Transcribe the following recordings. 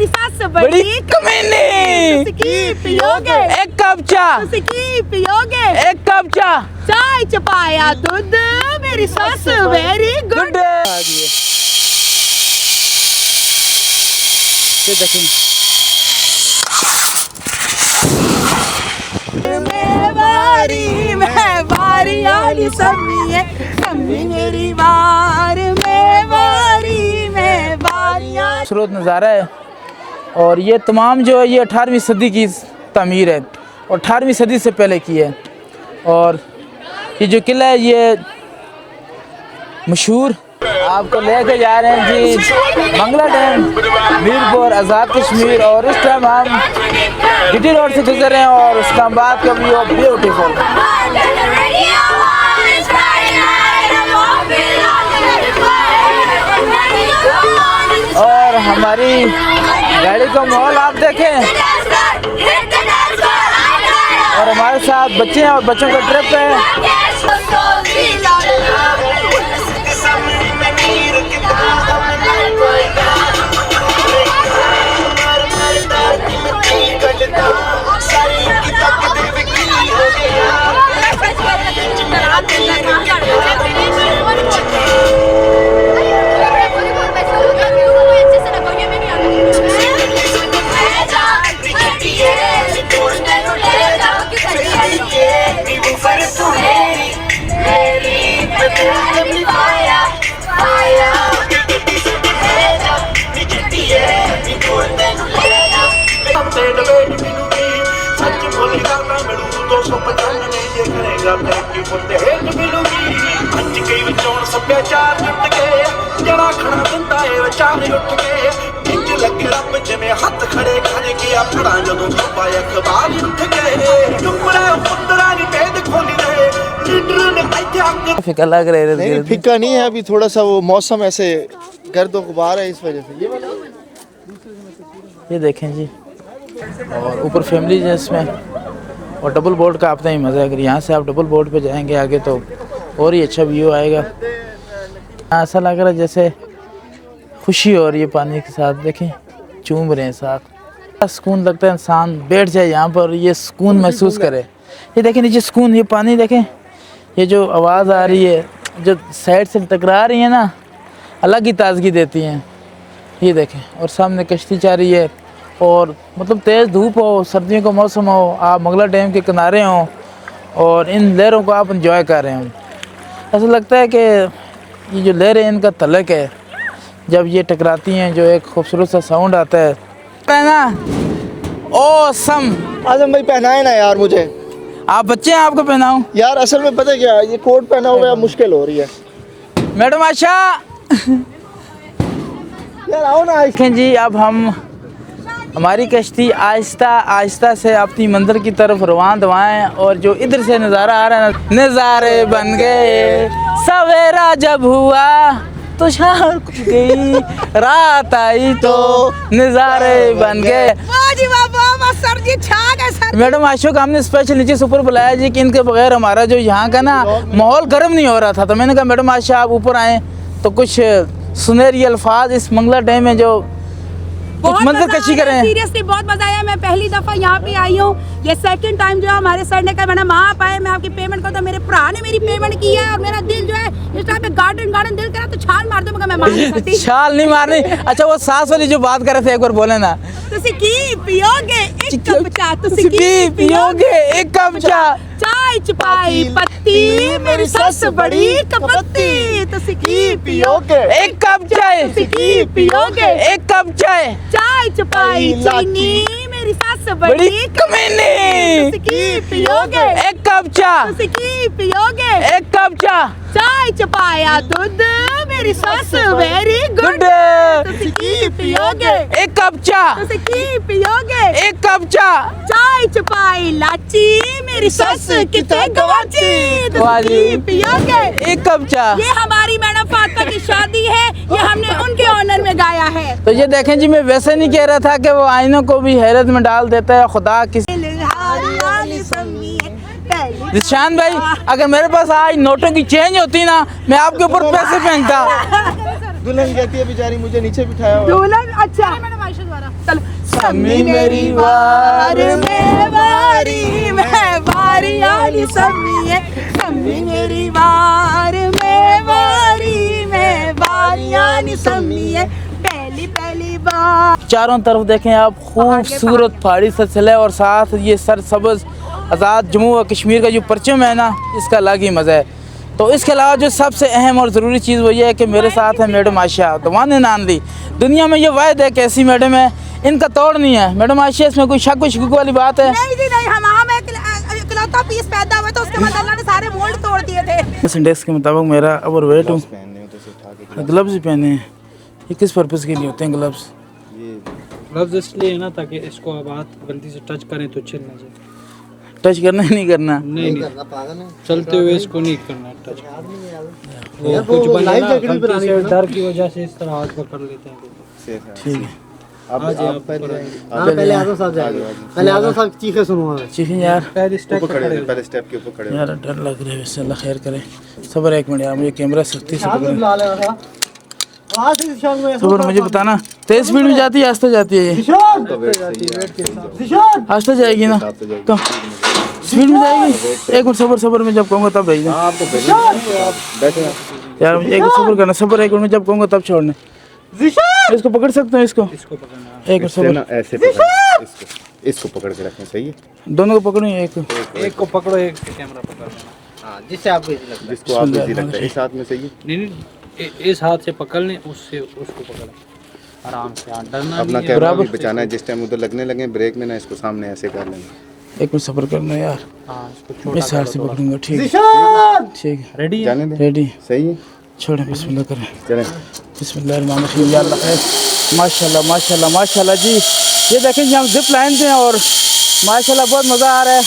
मेरी सास बड़ी कमीनी, तुसी पियोगे एक कप चाय, तुसी पियोगे एक कप चाय, चाय चपाया दूध, मेरी सास वेरी गुड। ये देखें मैं बारी आली सम्मी है, सम्मी मेरी बार में बारी आली। खूबसूरत नज़ारा है और ये तमाम जो है ये 18वीं सदी की तामीर है और 18वीं सदी से पहले की है। और ये जो किला है ये मशहूर, आपको लेके जा रहे हैं जी मंगला डैम, मीरपुर, आज़ाद कश्मीर। और इस टाइम हम जीटी रोड से गुजर रहे हैं और उसका बाद का व्यू ब्यूटीफुल। और हमारी गाड़ी का माहौल आप देखें और हमारे साथ बच्चे हैं और बच्चों का ट्रिप है। फिका लग रहा है? नहीं फिका नहीं है, अभी थोड़ा सा वो मौसम ऐसे गर्द गुबार है इस वजह से। ये देखें जी, और ऊपर फैमिली है इसमें और डबल बोर्ड का अपना ही मज़ा है। अगर यहाँ से आप डबल बोर्ड पे जाएंगे आगे तो और ही अच्छा व्यू आएगा। ऐसा लग रहा है जैसे खुशी हो रही है पानी के साथ, देखें चूम रहे हैं साथ। सुकून लगता है, इंसान बैठ जाए यहाँ पर, ये सुकून महसूस करे। ये देखें नीचे सुकून, ये पानी देखें, ये जो आवाज़ आ रही है जो साइड से टकरा रही है ना, अलग ही ताजगी देती हैं। ये देखें, और सामने कश्ती जा रही है और मतलब तेज़ धूप हो, सर्दियों का मौसम हो, आप मंगला डैम के किनारे हों और इन लहरों को आप इंजॉय कर रहे हों। ऐसा लगता है कि ये जो लहरें इनका तलक है, जब ये टकराती हैं जो एक खूबसूरत सा साउंड आता है ना, ऑसम। आजम भाई पहनाए ना यार मुझे। आप बच्चे हैं, आपको पहनाऊं? यार असल में पता है क्या, ये कोट पहना हुआ है, मुश्किल हो रही है। मैडम आशा यार आओ ना। देखें जी, अब हम हमारी कश्ती आहिस्ता आहिस्ता से अपनी मंदिर की तरफ रवान दवाएं और जो इधर से नज़ारा आ रहा है, नज़ारे बन गए। सवेरा जब हुआ तो शाम गई, रात आई तो नज़ारे बन गए। मैडम आशा को हमने स्पेशल नीचे से ऊपर बुलाया जी कि इनके बगैर हमारा जो यहाँ का ना माहौल गर्म नहीं हो रहा था। तो मैंने कहा मैडम आशा आप ऊपर आएँ तो कुछ सुनहरी अल्फाज इस मंगला डैम में जो कुछ मंजर कशी करें। सीरियसली बहुत मजा आया। मैं पहली दफा यहाँ पे आई हूँ, ये सेकंड टाइम जो है हमारे सर ने कहा मैडम आप आए, मैं आपकी पेमेंट को, तो मेरे भरा ने मेरी पेमेंट की है और मेरा दिल जो है इस टाइम पे गार्डन दिल करा तो छाल मार दो, मगर मैं मार नहीं सकती। छाल नहीं मारनी। अच्छा वो सास वाली जो बात कर रहे थे एक बार बोले ना, तुसी की पियोगे एक कप चाय, तुसी की पियोगे एक कप चाय, चाय चपाई पत्ती, मेरी सास बड़ी कपत्ती, तुसी की पियोगे एक कप चाय, तुसी की पियोगे एक कप चाय, चाय चपाई चीनी, मेरी सास बड़ी कमीनी, तुसी की पियोगे एक कप चाय, तुसी की पियोगे एक कप चाय, चाय चपाया दूध, मेरी सास वेरी गुड, तुसी की पियोगे एक कप चाय, तुसी की पियोगे एक कप चाय, चाय चपाई लाची, मेरी सास कितने गवाची, तुसी की पियोगे एक कप चाय। ये हमारी मैडम फातिमा की शादी है, ये हमने उनके ऑनर में गाया है। तो ये देखें जी, मैं वैसे नहीं कह रहा था कि वो आईनों को भी हैरत में डाल देता है खुदा। किसी निशान भाई, अगर मेरे पास आज नोटों की चेंज होती ना, मैं आपके ऊपर पैसे फेंकता। दुल्हन कहती है बेचारी मुझे नीचे बिठाया हुआ। दुल्हन अच्छा मैडम आयशा द्वारा चल सम्मी मेरी वार में वारी में वारी आनी सम्मी है, सम्मी मेरी वार में वारी में वारी आनी सम्मी है, पहली पहली बार। चारों तरफ देखें आप खूबसूरत पहाड़ी सिलसिला है और साथ ये सरसब्ज़ आज़ाद जम्मू व कश्मीर का जो परचम है ना, इसका अलग ही मज़ा है। तो इसके अलावा जो सबसे अहम और ज़रूरी चीज़ वो ये है कि मेरे साथ है मैडम आयशा दवाने नानली। दुनिया में ये वाहिद है कि ऐसी मैडम है, इनका तोड़ नहीं है। मैडम आयशा, इसमें कोई शक व शकूक वाली बात है? नहीं जी नहीं, हम इकलौता पीस पैदा हुआ तो उसके बाद अल्लाह ने सारे मोल्ड तोड़ दिए थे। इस इंडेक्स के मुताबिक मेरा ओवर वेट हूँ। ग्लव्स भी पहने हैं, ये किस पर्पज़ के लिए होते हैं ग्लव्स? ग्लव्स इसलिए है ना ताकि इसको अब हाथ गलती से टच करें तो छिल ना जाए। टच करना ही नहीं करना? नहीं चलते हुए इसको नहीं करना टच। वो कुछ बना से डर की वजह से इस तरह हाथ पकड़ लेते हैं। ठीक है, पहले आजम साहब जाएंगे, पहले आजम साहब चीखे सुनवा चीखें यार, पहले स्टेप पहले स्टेप के ऊपर खड़े यार डर लग रहा है वैसे। अल्लाह खैर करे। सबर एक मिनट यार, मुझे कैमरा सख्ती से पकड़ना। सबर, मुझे बताना तेज स्पीड में जाती है आस्ते जाती है? ये आस्ते जाएगी ना, कम स्पीड में जाएगी? एक मिनट सबर, सबर में जब कहूँगा तब भेजना यार, मुझे एक सबर करना। सबर, एक मिनट में जब कहूँगा तब छोड़ना। इसको पकड़ सकते हो? इसको एक मिनट सबर, ऐसे इसको पकड़ के रखें, सही है? दोनों को पकड़ो, एक को पकड़ो, एक कैमरा पकड़ लेना। जिससे आपको इजी लगता है, जिसको आपको इजी लगता है। इस हाथ में सही है? नहीं, इस हाथ से पकड़ लें, उससे उसको पकड़ आराम से। डरना अपना नहीं कैमरा भी बचाना है। जिस टाइम उधर लगने लगे ब्रेक में ना, इसको सामने ऐसे कर लेना। एक मिनट सबर करना यार, है। इस हाथ से पकड़ूंगा। ठीक है, ठीक है, रेडी जाने दे, रेडी। सही है? छोड़े, बिस्मिल्लाह करें। चलें। बिस्मिल्लाहिर्रहमानिर्रहीम। या अल्लाह खैर। माशाल्लाह माशाल्लाह माशाल्लाह जी, ये देखें जी हम जिप लाइन पे हैं और माशाल्लाह बहुत मज़ा आ रहा है।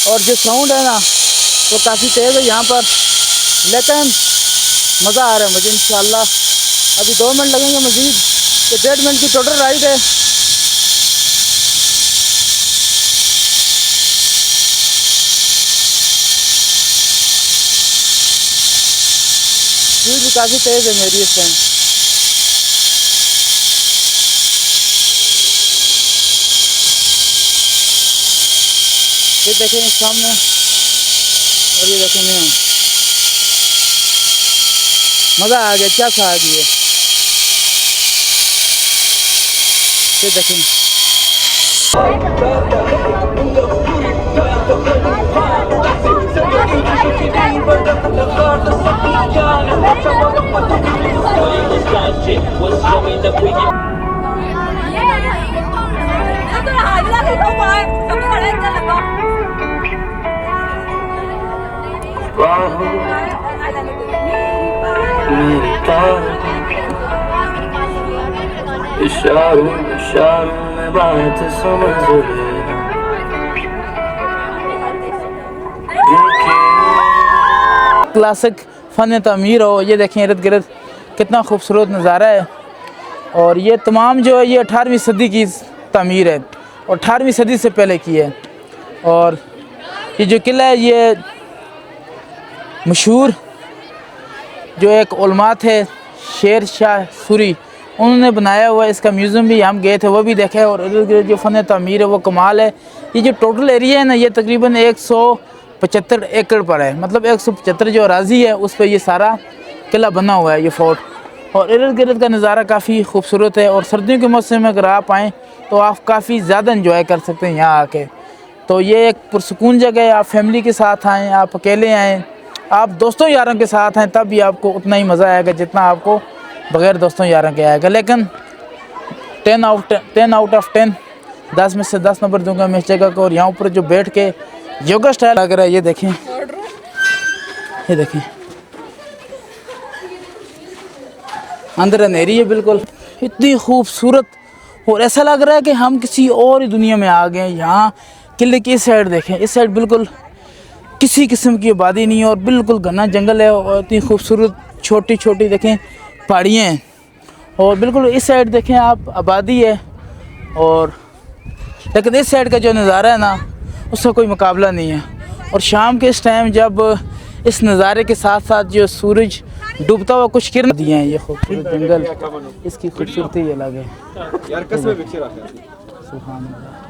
और जो साउंड है ना वो काफ़ी तेज़ है यहाँ पर, लेकिन मज़ा आ रहा है मुझे। इंशाल्लाह अभी 2 मिनट लगेंगे मज़ीद, तो 1.5 मिनट की टोटल राइड है। स्पीड भी काफ़ी तेज़ है मेरी इस टाइम। ये देखें सामने और ये देखें मैं, मज़ा आ गया, क्या खा दिए। ये देखें इशारों इशारों में बात समझ लेना। क्लासिक फ़न तामीर हो। ये देखें इर्द गिर्द कितना खूबसूरत नज़ारा है। और ये तमाम जो है ये 18वीं सदी की तामीर है और 18वीं सदी से पहले की है। और ये जो किला है ये मशहूर जो एक उलमा थे शेर शाह सूरी, उन्होंने बनाया हुआ है। इसका म्यूज़ियम भी हम गए थे, वो भी देखा है। और इधर गिर्द जो फ़न तामीर है वो कमाल है। ये जो टोटल एरिया है ना ये तकरीबन 175 एकड़ पर है, मतलब 175 जो अराज़ी है उस पर ये सारा किला बना हुआ है, ये फोर्ट। और इर्द गिर्द का नज़ारा काफ़ी खूबसूरत है। और सर्दियों के मौसम में अगर आप आएँ तो आप काफ़ी ज़्यादा इंजॉय कर सकते हैं यहाँ आके। तो ये एक पुरसकून जगह है। आप फैमिली के साथ आएँ, आप अकेले आएँ, आप दोस्तों यारों के साथ आएँ, तब भी आपको उतना ही मज़ा आएगा जितना आपको बग़ैर दोस्तों यारों के आएगा। लेकिन 10 आउट ऑफ 10 10 में से 10 नंबर दूंगा मैं इस जगह को। और यहाँ ऊपर जो बैठ के योगा स्टाइल लग रहा है, ये देखें, ये देखें अंदर अंधेरी है बिल्कुल, इतनी खूबसूरत। और ऐसा लग रहा है कि हम किसी और ही दुनिया में आ गए हैं। यहाँ किले की इस साइड देखें, इस साइड बिल्कुल किसी किस्म की आबादी नहीं है और बिल्कुल घना जंगल है। और इतनी खूबसूरत छोटी छोटी देखें पहाड़ियाँ हैं। और बिल्कुल इस साइड देखें आप आबादी है। और लेकिन इस साइड का जो नज़ारा है ना उसका कोई मुकाबला नहीं है। और शाम के इस टाइम जब इस नज़ारे के साथ साथ जो सूरज डूबता हुआ कुछ किरण दिए हैं, ये खूबसूरत जंगल, इसकी खूबसूरती अलग है। सुभान अल्लाह।